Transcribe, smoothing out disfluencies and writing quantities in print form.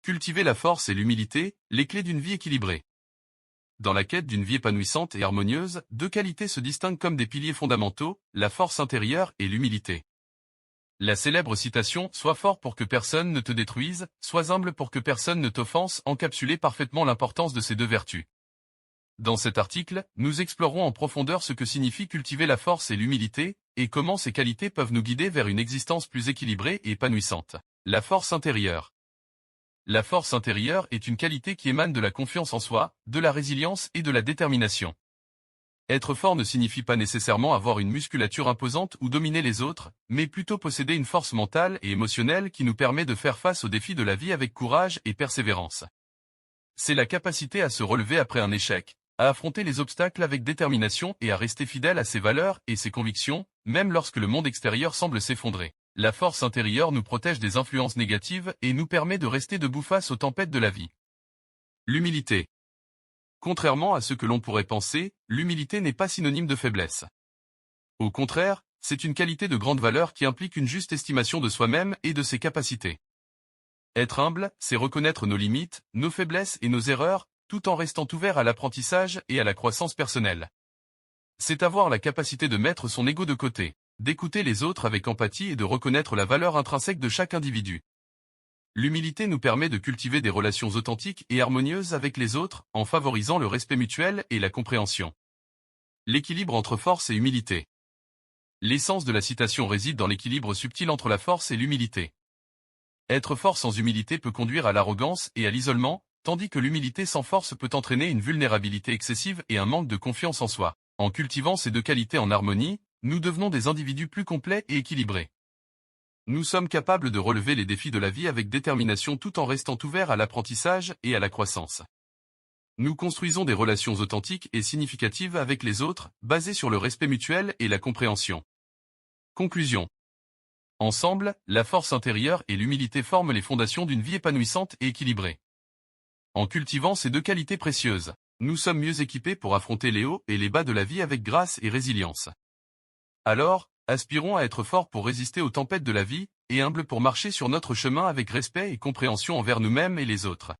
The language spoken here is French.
Cultiver la force et l'humilité, les clés d'une vie équilibrée. Dans la quête d'une vie épanouissante et harmonieuse, deux qualités se distinguent comme des piliers fondamentaux, la force intérieure et l'humilité. La célèbre citation « Sois fort pour que personne ne te détruise, sois humble pour que personne ne t'offense » encapsulait parfaitement l'importance de ces deux vertus. Dans cet article, nous explorons en profondeur ce que signifie cultiver la force et l'humilité, et comment ces qualités peuvent nous guider vers une existence plus équilibrée et épanouissante. La force intérieure. La force intérieure est une qualité qui émane de la confiance en soi, de la résilience et de la détermination. Être fort ne signifie pas nécessairement avoir une musculature imposante ou dominer les autres, mais plutôt posséder une force mentale et émotionnelle qui nous permet de faire face aux défis de la vie avec courage et persévérance. C'est la capacité à se relever après un échec, à affronter les obstacles avec détermination et à rester fidèle à ses valeurs et ses convictions, même lorsque le monde extérieur semble s'effondrer. La force intérieure nous protège des influences négatives et nous permet de rester debout face aux tempêtes de la vie. L'humilité. Contrairement à ce que l'on pourrait penser, l'humilité n'est pas synonyme de faiblesse. Au contraire, c'est une qualité de grande valeur qui implique une juste estimation de soi-même et de ses capacités. Être humble, c'est reconnaître nos limites, nos faiblesses et nos erreurs, tout en restant ouvert à l'apprentissage et à la croissance personnelle. C'est avoir la capacité de mettre son ego de côté, d'écouter les autres avec empathie et de reconnaître la valeur intrinsèque de chaque individu. L'humilité nous permet de cultiver des relations authentiques et harmonieuses avec les autres, en favorisant le respect mutuel et la compréhension. L'équilibre entre force et humilité. L'essence de la citation réside dans l'équilibre subtil entre la force et l'humilité. Être fort sans humilité peut conduire à l'arrogance et à l'isolement, tandis que l'humilité sans force peut entraîner une vulnérabilité excessive et un manque de confiance en soi. En cultivant ces deux qualités en harmonie, nous devenons des individus plus complets et équilibrés. Nous sommes capables de relever les défis de la vie avec détermination tout en restant ouverts à l'apprentissage et à la croissance. Nous construisons des relations authentiques et significatives avec les autres, basées sur le respect mutuel et la compréhension. Conclusion. Ensemble, la force intérieure et l'humilité forment les fondations d'une vie épanouissante et équilibrée. En cultivant ces deux qualités précieuses, nous sommes mieux équipés pour affronter les hauts et les bas de la vie avec grâce et résilience. Alors, aspirons à être forts pour résister aux tempêtes de la vie, et humbles pour marcher sur notre chemin avec respect et compréhension envers nous-mêmes et les autres.